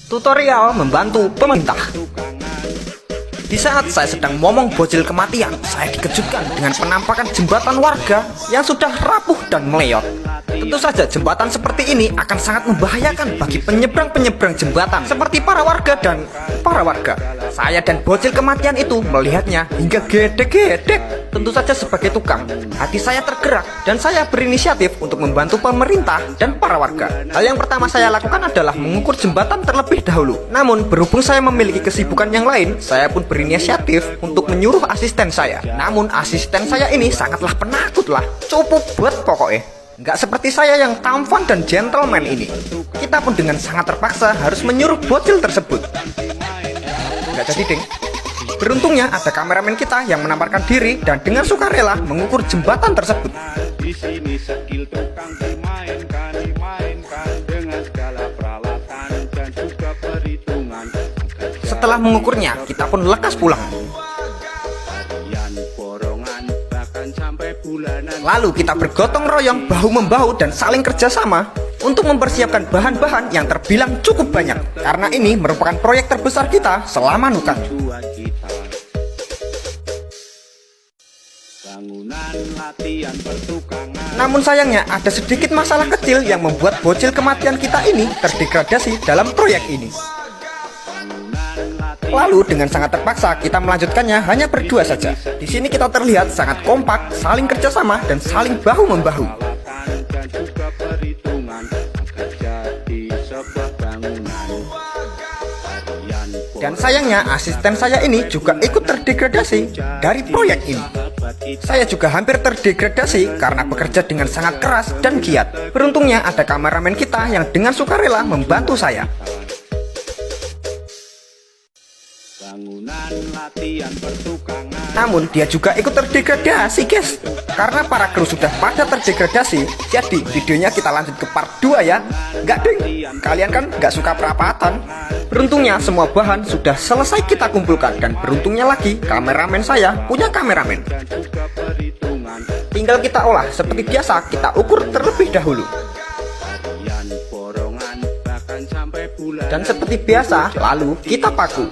Tutorial membantu pemerintah. Di saat saya sedang momong bocil kematian, saya dikejutkan dengan penampakan jembatan warga yang sudah rapuh dan meleyot. Tentu saja jembatan seperti ini akan sangat membahayakan bagi penyeberang-penyeberang jembatan seperti para warga. Saya dan bocil kematian itu melihatnya hingga gedek-gedek. Tentu saja sebagai tukang, hati saya tergerak dan saya berinisiatif untuk membantu pemerintah dan para warga. Hal yang pertama saya lakukan adalah mengukur jembatan terlebih dahulu. Namun berhubung saya memiliki kesibukan yang lain, saya pun berinisiatif untuk menyuruh asisten saya. Namun asisten saya ini sangatlah penakut lah, cukup buat pokoknya. Nggak seperti saya yang tampan dan gentleman ini. Kita pun dengan sangat terpaksa harus menyuruh bocil tersebut. Nggak jadi ding. Beruntungnya ada kameramen kita yang menampakkan diri dan dengan sukarela mengukur jembatan tersebut. Di sini skill tukang dimainkan dengan segala peralatan dan juga perhitungan. Setelah mengukurnya, kita pun lekas pulang. Lalu kita bergotong royong bahu-membahu dan saling kerjasama untuk mempersiapkan bahan-bahan yang terbilang cukup banyak. Karena ini merupakan proyek terbesar kita selama Nukang. Namun sayangnya ada sedikit masalah kecil yang membuat bocil kematian kita ini terdegradasi dalam proyek ini. Lalu dengan sangat terpaksa kita melanjutkannya hanya berdua saja. Di sini kita terlihat sangat kompak, saling kerjasama dan saling bahu-membahu. Dan sayangnya asisten saya ini juga ikut terdegradasi dari proyek ini. Saya juga hampir terdegradasi karena bekerja dengan sangat keras dan giat. Beruntungnya ada kameramen kita yang dengan sukarela membantu saya. Namun dia juga ikut terdegradasi guys. Karena para kru sudah pada terdegradasi, jadi videonya kita lanjut ke part 2 ya. Enggak ding, kalian kan nggak suka perapatan. Beruntungnya semua bahan sudah selesai kita kumpulkan. Dan beruntungnya lagi kameramen saya punya kameramen. Tinggal kita olah seperti biasa, kita ukur terlebih dahulu. Dan seperti biasa, lalu kita paku.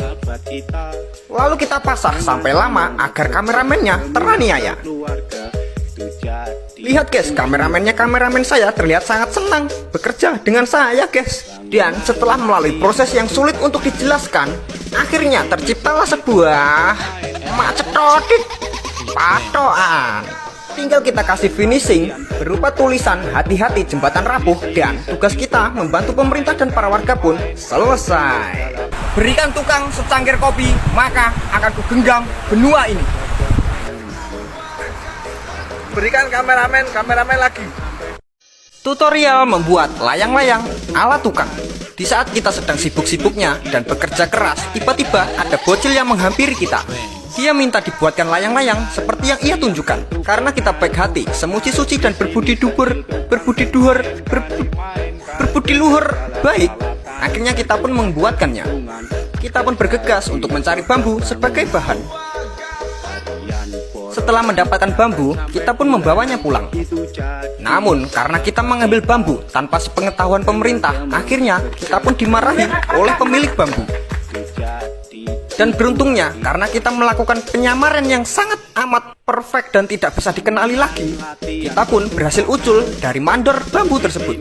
Lalu kita pasah sampai lama agar kameramennya teraniaya. Lihat guys, kameramen saya terlihat sangat senang bekerja dengan saya guys. Dan setelah melalui proses yang sulit untuk dijelaskan, akhirnya terciptalah sebuah macetotit patokan. Tinggal kita kasih finishing berupa tulisan hati-hati jembatan rapuh. Dan tugas kita membantu pemerintah dan para warga pun selesai. Berikan tukang secangkir kopi, maka akan kugenggam benua ini. Berikan kameramen lagi. Tutorial membuat layang-layang ala tukang. Di saat kita sedang sibuk-sibuknya dan bekerja keras, tiba-tiba ada bocil yang menghampiri kita. Dia minta dibuatkan layang-layang seperti yang ia tunjukkan. Karena kita baik hati, semuji suci dan berbudi luhur baik, akhirnya kita pun membuatkannya. Kita pun bergegas untuk mencari bambu sebagai bahan. Setelah mendapatkan bambu, kita pun membawanya pulang. Namun karena kita mengambil bambu tanpa sepengetahuan pemerintah, akhirnya kita pun dimarahi oleh pemilik bambu. Dan beruntungnya karena kita melakukan penyamaran yang sangat amat perfect dan tidak bisa dikenali lagi, kita pun berhasil ucul dari mandor bambu tersebut.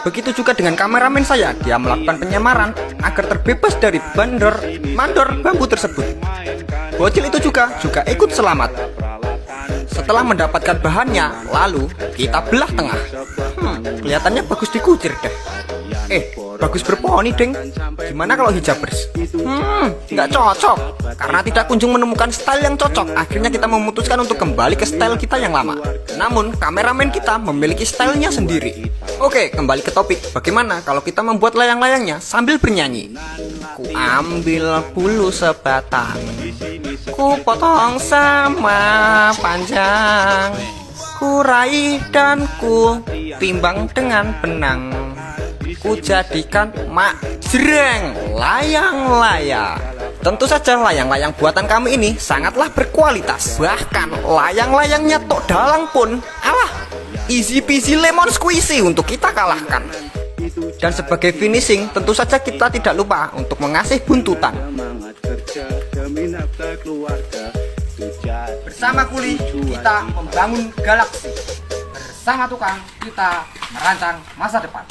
Begitu juga dengan kameramen saya, dia melakukan penyamaran agar terbebas dari mandor bambu tersebut. Bocil itu juga ikut selamat. Setelah mendapatkan bahannya, lalu kita belah tengah. Kelihatannya bagus dikucir deh. Bagus berponi deng. Gimana kalau hijabers? Nggak cocok. Karena tidak kunjung menemukan style yang cocok, akhirnya kita memutuskan untuk kembali ke style kita yang lama. Namun kameramen kita memiliki stylenya sendiri. Oke, kembali ke topik. Bagaimana kalau kita membuat layang-layangnya sambil bernyanyi? Ku ambil bulu sebatang, ku potong sama panjang, ku raih dan ku timbang dengan benang, ku jadikan mak jreng layang-layang. Tentu saja layang-layang buatan kami ini sangatlah berkualitas. Bahkan layang-layangnya tok dalang pun, alah, easy peasy lemon squeezy untuk kita kalahkan. Dan sebagai finishing, tentu saja kita tidak lupa untuk mengasih buntutan. Semangat kerja demi nafkah keluarga. Bersama kuli, kita membangun galaksi. Bersama tukang, kita merancang masa depan.